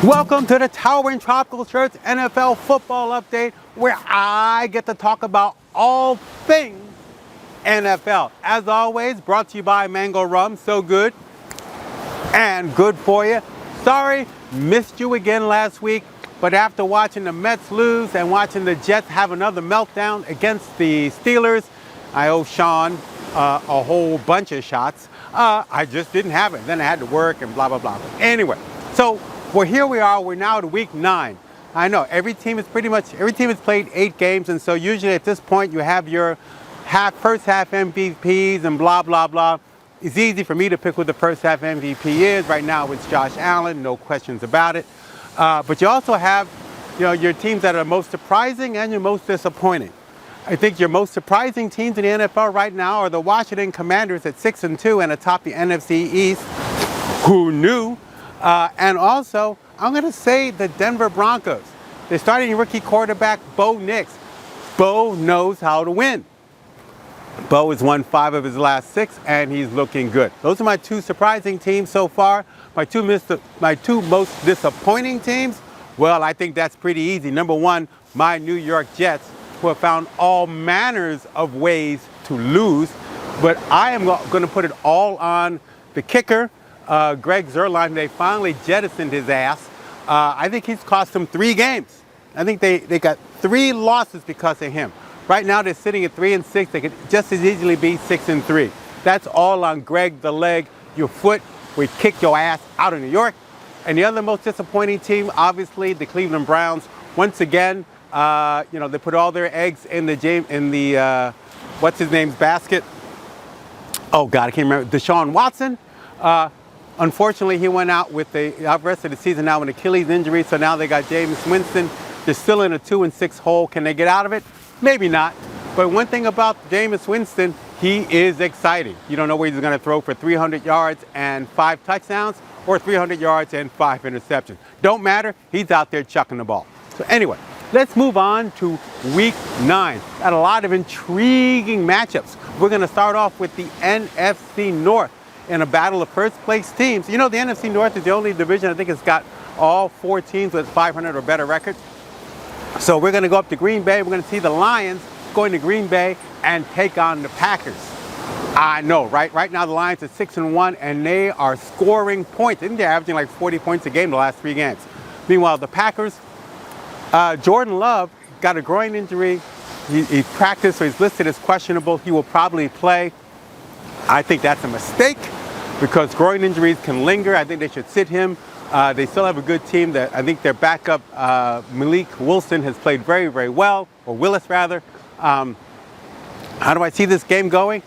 Welcome to the Towering Tropical Shirts NFL football update, where I get to talk about all things NFL. As always, brought to you by Mango Rum, so good and good for you. Sorry, missed you again last week, but after watching the Mets lose and watching the Jets have another meltdown against the Steelers, I owe Sean a whole bunch of shots. I just didn't have it. Then I had to work and blah, blah, blah. But anyway, so here we are. We're now at week 9. I know every team has played 8 games, and so usually at this point you have your first half MVPs and blah, blah, blah. It's easy for me to pick who the first half MVP is. Right now it's Josh Allen, no questions about it. But you also have, your teams that are most surprising and your most disappointing. I think your most surprising teams in the NFL right now are the Washington Commanders at 6-2 and atop the NFC East. Who knew? And also, I'm going to say the Denver Broncos. They're starting rookie quarterback Bo Nix. Bo knows how to win. Bo has won 5 of his last 6, and he's looking good. Those are my 2 surprising teams so far. My two most disappointing teams, well, I think that's pretty easy. Number 1, my New York Jets, who have found all manners of ways to lose. But I am going to put it all on the kicker, Greg Zuerlein. They finally jettisoned his ass. I think he's cost them 3 games. I think they got 3 losses because of him. Right now they're sitting at 3-6. They could just as easily be 6-3. That's all on Greg the Leg. Your foot would kick your ass out of New York. And the other most disappointing team, obviously, the Cleveland Browns. Once again, they put all their eggs in the what's his name's basket. Oh God, I can't remember. Deshaun Watson. Unfortunately, he went out with the rest of the season now with an Achilles injury. So now they got Jameis Winston. They're still in a 2-6 hole. Can they get out of it? Maybe not. But one thing about Jameis Winston, he is exciting. You don't know where he's going to throw for 300 yards and 5 touchdowns or 300 yards and 5 interceptions. Don't matter. He's out there chucking the ball. So anyway, let's move on to week 9. Got a lot of intriguing matchups. We're going to start off with the NFC North in a battle of first place teams. The NFC North is the only division I think has got all 4 teams with 500 or better records. So we're going to go up to Green Bay. We're going to see the Lions going to Green Bay and take on the Packers. I know, right? Right now the Lions are 6-1 and they are scoring points. I think they're averaging like 40 points a game the last 3 games. Meanwhile, the Packers, Jordan Love got a groin injury. He practiced, so he's listed as questionable. He will probably play. I think that's a mistake because groin injuries can linger. I think they should sit him. They still have a good team. I think their backup, Malik Wilson, has played very, very well, or Willis rather. How do I see this game going?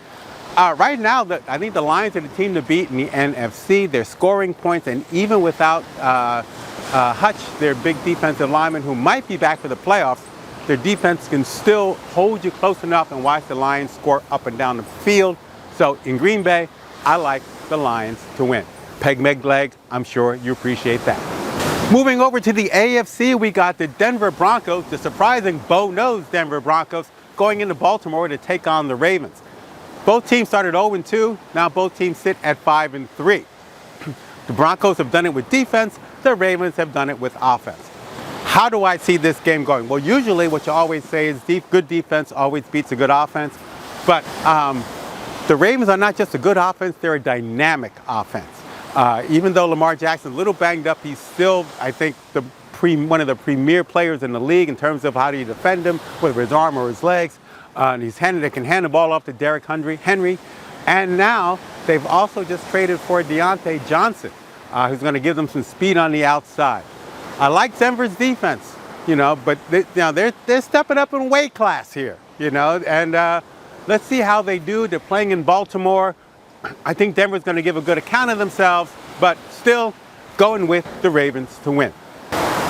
Right now, I think the Lions are the team to beat in the NFC. They're scoring points, and even without Hutch, their big defensive lineman, who might be back for the playoffs, their defense can still hold you close enough and watch the Lions score up and down the field. So in Green Bay, I like the Lions to win. Peg, meg, leg, I'm sure you appreciate that. Moving over to the AFC, we got the Denver Broncos, the surprising Bo-Nose Denver Broncos, going into Baltimore to take on the Ravens. Both teams started 0-2, now both teams sit at 5-3. The Broncos have done it with defense, the Ravens have done it with offense. How do I see this game going? Well, usually what you always say is good defense always beats a good offense, but the Ravens are not just a good offense, they're a dynamic offense. Even though Lamar Jackson's a little banged up, he's still, I think, one of the premier players in the league in terms of how do you defend him, whether his arm or his legs. And they can hand the ball off to Derrick Henry. And now they've also just traded for Deontay Johnson, who's going to give them some speed on the outside. I like Denver's defense, but they're stepping up in weight class here, and let's see how they do. They're playing in Baltimore. I think Denver's going to give a good account of themselves, but still going with the Ravens to win.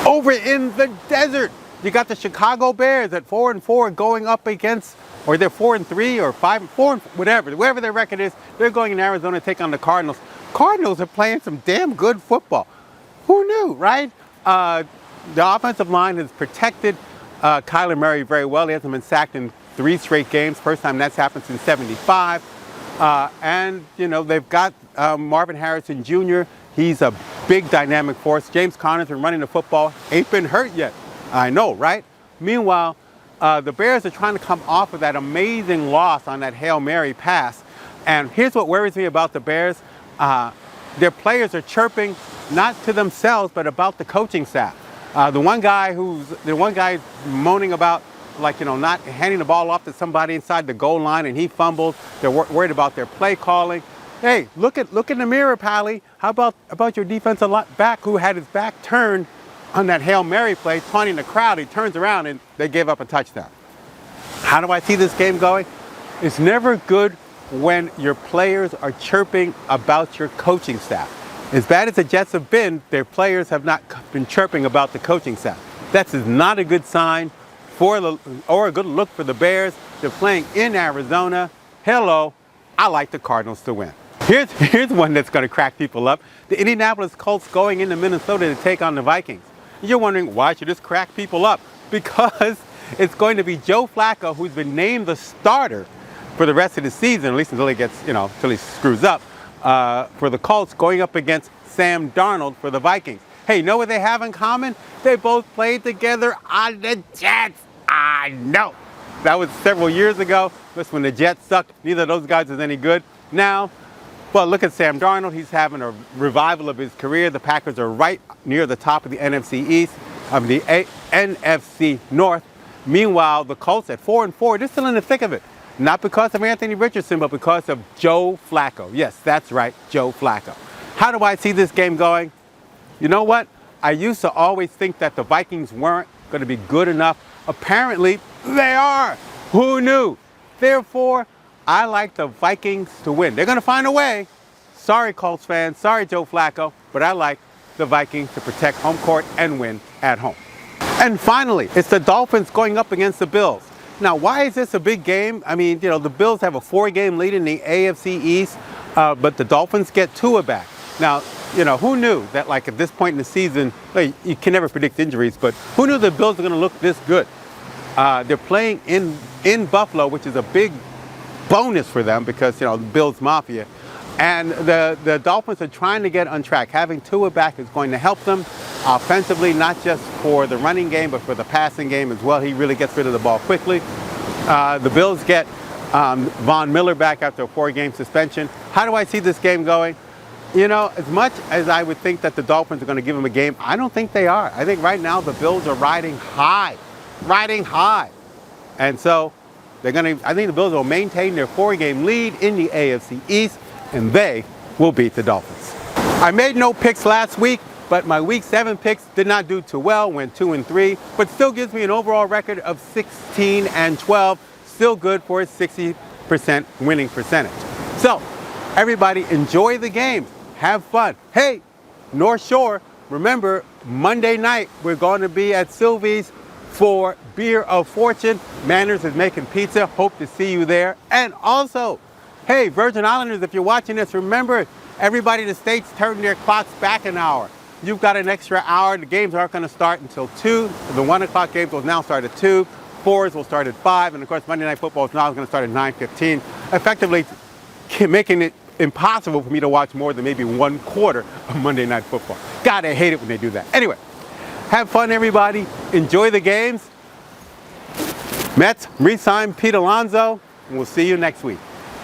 Over in the desert, you got the Chicago Bears at 4-4 going up against, or they're 4-3 or 5-4, whatever their record is. They're going in Arizona to take on the Cardinals. Cardinals are playing some damn good football. Who knew, right? The offensive line has protected Kyler Murray very well. He hasn't been sacked in 3 straight games. First time that's happened since '75. And they've got Marvin Harrison Jr. He's a big dynamic force. James Conner's been running the football, ain't been hurt yet. I know, right? Meanwhile, the Bears are trying to come off of that amazing loss on that Hail Mary pass. And here's what worries me about the Bears. Their players are chirping, not to themselves, but about the coaching staff. The one guy moaning about, like, not handing the ball off to somebody inside the goal line and he fumbles. They're worried about their play calling. Hey, look in the mirror, Pally. How about your defensive back who had his back turned on that Hail Mary play, taunting the crowd? He turns around and they gave up a touchdown. How do I see this game going? It's never good when your players are chirping about your coaching staff. As bad as the Jets have been, their players have not been chirping about the coaching staff. That's not a good sign or a good look for the Bears. They're playing in Arizona. Hello, I like the Cardinals to win. Here's one that's going to crack people up. The Indianapolis Colts going into Minnesota to take on the Vikings. You're wondering, why should this crack people up? Because it's going to be Joe Flacco, who's been named the starter for the rest of the season, at least until he gets, until he screws up, for the Colts, going up against Sam Darnold for the Vikings. Hey, you know what they have in common? They both played together on the Jets. I know. That was several years ago. That's when the Jets sucked. Neither of those guys is any good. Now, well, look at Sam Darnold. He's having a revival of his career. The Packers are right near the top of the NFC East, of the NFC North. Meanwhile, the Colts at 4-4, they're still in the thick of it. Not because of Anthony Richardson, but because of Joe Flacco. Yes, that's right, Joe Flacco. How do I see this game going? You know what? I used to always think that the Vikings weren't going to be good enough. Apparently, they are. Who knew? Therefore, I like the Vikings to win. They're going to find a way. Sorry, Colts fans. Sorry, Joe Flacco. But I like the Vikings to protect home court and win at home. And finally, it's the Dolphins going up against the Bills. Now, why is this a big game? I mean, the Bills have a 4-game lead in the AFC East, but the Dolphins get Tua back. Now, who knew that, like, at this point in the season, you can never predict injuries, but who knew the Bills are going to look this good? They're playing in Buffalo, which is a big bonus for them because, the Bills Mafia. And the Dolphins are trying to get on track. Having Tua back is going to help them offensively, not just for the running game, but for the passing game as well. He really gets rid of the ball quickly. The Bills get Von Miller back after a 4-game suspension. How do I see this game going? As much as I would think that the Dolphins are going to give them a game, I don't think they are. I think right now the Bills are riding high. And so I think the Bills will maintain their 4-game lead in the AFC East, and they will beat the Dolphins. I made no picks last week, but my Week 7 picks did not do too well, went 2-3, but still gives me an overall record of 16-12, still good for a 60% winning percentage. So, everybody enjoy the games, have fun. Hey, North Shore, remember, Monday night we're going to be at Sylvie's for Beer of Fortune. Manners is making pizza. Hope to see you there. And also, hey, Virgin Islanders, if you're watching this, remember, everybody in the States turned their clocks back an hour. You've got an extra hour. The games aren't going to start until 2. The 1 o'clock games will now start at 2. 4s will start at 5. And of course, Monday Night Football is now going to start at 9:15, effectively making it impossible for me to watch more than maybe 1/4 of Monday Night Football. God, I hate it when they do that. Anyway, have fun, everybody. Enjoy the games. Mets re-sign Pete Alonso, and we'll see you next week.